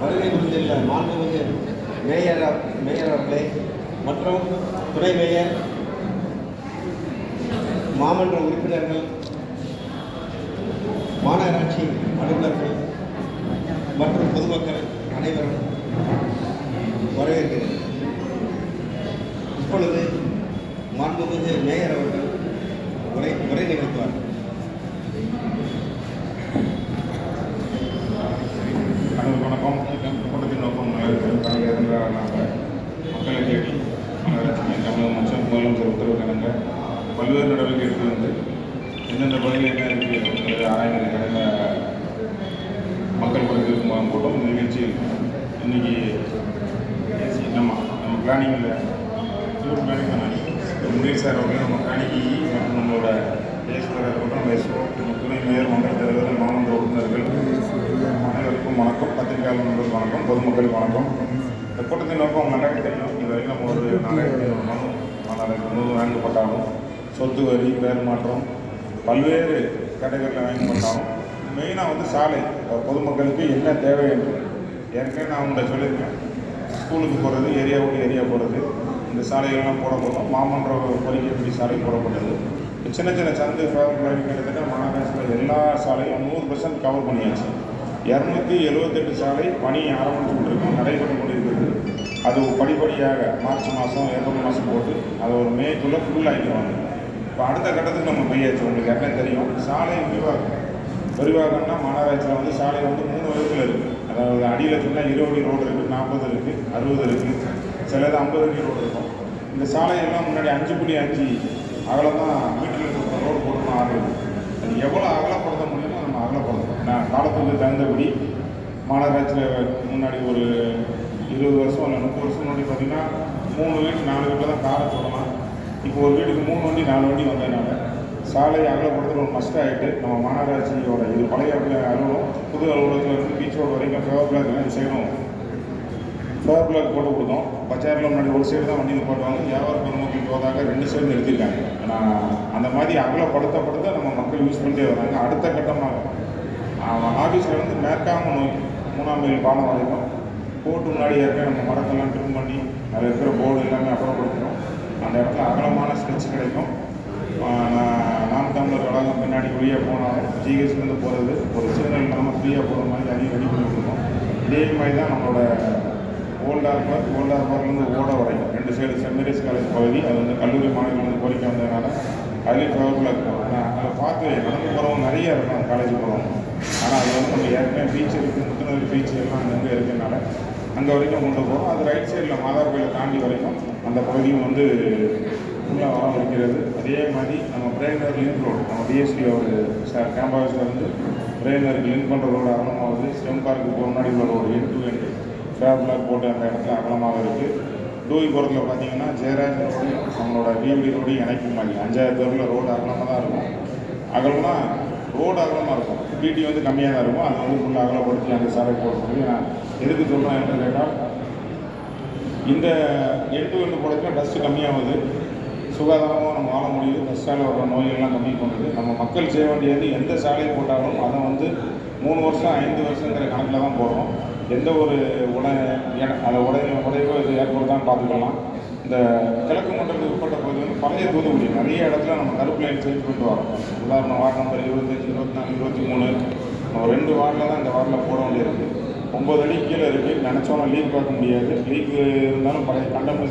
வருகை புரிந்துள்ள மாண்புமிகு மேயர் அவர்களே மற்றும் துணை மேயர், மாமன்ற உறுப்பினர்கள், மாநகராட்சி அலுவலர்கள் மற்றும் பொதுமக்கள் அனைவரும் வரவேற்கிறேன். இப்பொழுது மாண்புமிகு மேயர் அவர்கள் உரை நிகழ்த்துவார். வணக்கம். கூட்டத்தின் நோக்கம் மக்களை தேடி தமிழக முதலமைச்சர் உத்தரவு கிடங்க பல்வேறு நடவடிக்கை எடுத்து வந்து எந்தெந்த பகுதியில் என்ன இருக்குது ஆராய்ந்து கடந்த மக்கள் குறைந்த கூட்டம் இந்த நிகழ்ச்சியில் இன்னைக்கு நம்ம பிளானிங்கில் முன்னீர் சார் அவர்கள் நம்ம பிளானிங்கி மற்றும் நம்மளோட பேசுகிறத கூட்டம் பேசுவோம். துணை மேயர், மண்டல தலைவர்கள், மாமன்ற உறுப்பினர்கள் அனைவருக்கும் வணக்கம். பத்திரிகையாளர் நண்பர்கள் வணக்கம். பொதுமக்களுக்கு வணக்கம். இந்த கூட்டத்தின் நோக்கம் நல்லாவே தெரியும். இது வரைக்கும் நம்ம ஒரு 4,500 வாங்கப்பட்டாலும் சொத்து வரி, பேர் மாற்றம் பல்வேறு கேட்டகரியில் வாங்கப்பட்டாலும் மெயினாக வந்து சாலை பொதுமக்களுக்கு என்ன தேவை என்று ஏற்கனவே நான் உங்களை சொல்லியிருக்கேன். ஸ்கூலுக்கு போகிறது, ஏரியா போகிறது, இந்த சாலைகள்லாம் போடப்படும். மாமன்ற கோரிக்கைப்படி சாலை போடப்பட்டது. சின்ன சின்ன சந்து கிட்டத்தட்ட மாநகராட்சியில் எல்லா சாலையும் 100% கவர் பண்ணியாச்சு. 278 சாலை பணி ஆரம்பித்து கொண்டிருக்கோம், நடைபெற்று கொண்டிருக்கிறது. அது படிப்படியாக மார்ச் மாதம், ஏப்ரல் மாதம் போட்டு அதை ஒரு மேக்குள்ளே ஃபுல் ஆகிடுவாங்க. இப்போ அடுத்த கட்டத்துக்கு நம்ம போயாச்சு. உங்களுக்கு யாருமே தெரியும், சாலை விரிவாகம்னா மாநகராட்சியில் வந்து சாலை வந்து 3 விதத்தில் இருக்குது. அதாவது அடியில் சொன்னால் 20 அடி ரோடு இருக்குது, 40 இருக்குது, 60 இருக்குது, சிலது 50 அடி ரோடு இருக்கும். இந்த சாலையெல்லாம் முன்னாடி 5.5 அகலம் தான் வீட்டில் இருக்கிற ரோடு போட்டு ஆகுது. அது எவ்வளோ அகலப்படுத்த முடியுமோ நம்ம அகலப்படுத்தணும். நான் காலத்துக்கு தகுந்தபடி மாநகராட்சியில் முன்னாடி ஒரு 20 வருஷம் இல்லை 30 வருஷம் முன்னாடி பார்த்திங்கன்னா 3 வீடு 4 வீட்டில் தான் காரை சொல்லலாம். இப்போ ஒரு வீட்டுக்கு 3 வண்டி 4 வண்டி வந்ததுனால சாலை அகலப்படுத்துகிற ஒரு மஸ்ட் ஆகிட்டு நம்ம மாநகராட்சியோட இது பழைய அலுவலம் புது அலுவலகத்தில் இருந்து பீச் ரோடு வரைக்கும் ஃபேவர் பிளாக் இந்த சைடும் ஃபேவர் பிளாக் போட்டு கொடுத்தோம். பச்சாரில் முன்னாடி ஒரு சைடு தான் வண்டியில் போட்டுவாங்க. வியாபார பொதுமக்களுக்கு போதாக 2 சைடு நிறுத்திருக்காங்க. ஆனால் அந்த மாதிரி அகலப்படுத்த நம்ம மக்கள் யூஸ் பண்ணிட்டே வராங்க. அடுத்த கட்டமாக ஆஃபீஸில் வந்து மேற்காம நோக்கி 3ஆம் மைல் பாலம் வரைக்கும் போட்டு முன்னாடி ஏற்கனவே நம்ம மரத்தெல்லாம் ட்ரிம் பண்ணி அதில் இருக்கிற போர்டு எல்லாமே அப்புறப்படுத்தணும். அந்த இடத்துல அகலமான ஸ்ட்ரெச் கிடைக்கும். நாம் தமிழர் வளாகம் பின்னாடி ஃப்ரீயாக போனாலும் ஜிஹெச்லேருந்து போகிறது ஒரு சிக்னல் இல்லாமல் ஃப்ரீயாக போகிற மாதிரி அதையும் ரெடி பண்ணி கொடுக்கணும். இதே மாதிரி தான் நம்மளோட ஓல்டார் பார்க்லேருந்து ஓட வரைக்கும் 2 சைடு சென்ட் மேரிஸ் காலேஜ் பகுதி, அது வந்து கல்லூரி மாணவர்கள் கோரிக்கை வந்ததுனால அதுலேயும் ஃபேவரபுளாக இருக்கும். ஆனால் அதை பார்த்து நடந்து போகிறவங்க நிறைய இருக்கும் காலேஜ் போகிறவங்க. ஆனால் அது வந்து நம்ம ஏற்கனவே பீச் இருக்குது, முத்துநகர் பீச் எல்லாம் அங்கே இருக்கிறதுனால அங்கே வரைக்கும் கொண்டு போகிறோம். அது ரைட் சைடில் மாதார் கோயிலை தாண்டி வரைக்கும் அந்த பகுதியும் வந்து ஃபுல்லாக வரம் இருக்கிறது. அதே மாதிரி நம்ம பிரேனர் லிங்க் ரோடு, நம்ம டிஎஸ்பி ஒரு கேம்ப் ஆஃபீஸில் வந்து பிரேனருக்கு லிங்க் பண்ணுற ரோடு அகலமாகுது. ஸ்டெம் பார்க்கு போகிற முன்னாடி உள்ள ரோடு எண்டு ஃபேர் பிளாக் போட்டு அந்த இடத்துல அகலமாக இருக்குது. டூவிபுரத்தில் பார்த்தீங்கன்னா ஜெயராஜ் ரோடையும் நம்மளோட பிஎம்டி ரோடையும் இணைக்கும் மாதிரி 5000 பேரில் ரோடு அகலமாக தான் இருக்கும். அகலமாக ரோடு அகலமாக இருக்கும், பிடி வந்து கம்மியாக தான் இருக்கும். அதை வந்து ஃபுல்லாக அகலப்படுத்தி அந்த சாலை போட முடியும். நான் எதுக்கு சொல்கிறேன் என்று கேட்டால், இந்த எண்டு போடுறதுல டஸ்ட்டு கம்மியாகுது, சுகாதாரமாக நம்ம வாழ முடியுது, டஸ்ட்டால் வர நோயெல்லாம் கம்மி பண்ணுறது. நம்ம மக்கள் செய்ய வேண்டியது எந்த சாலையை போட்டாலும் அதை வந்து 3 வருஷம் 5 வருஷங்கிற கணக்கில் தான் போடுறோம். எந்த ஒரு அதை உடையவோ இது ஏற்படுத்தான்னு பார்த்துக்கலாம். இந்த கிழக்கு மண்டலத்துக்கு உட்பட்ட பகுதி வந்து பழைய தூத்துக்குடி நிறைய இடத்துல நம்ம கருப்பு லைன் சேஞ்ச் பண்ணிட்டு வரோம். உதாரணம் வார்டு நம்பர் 25, 24, 23 நம்ம 2 வார்டில் தான் இந்த வார்டில் போட வேண்டியிருக்கு. 9 அடி கீழே இருக்குது. நினச்சோன்னா லீக் பார்க்க முடியாது. லீக் இருந்தாலும் பழைய கண்டம்னு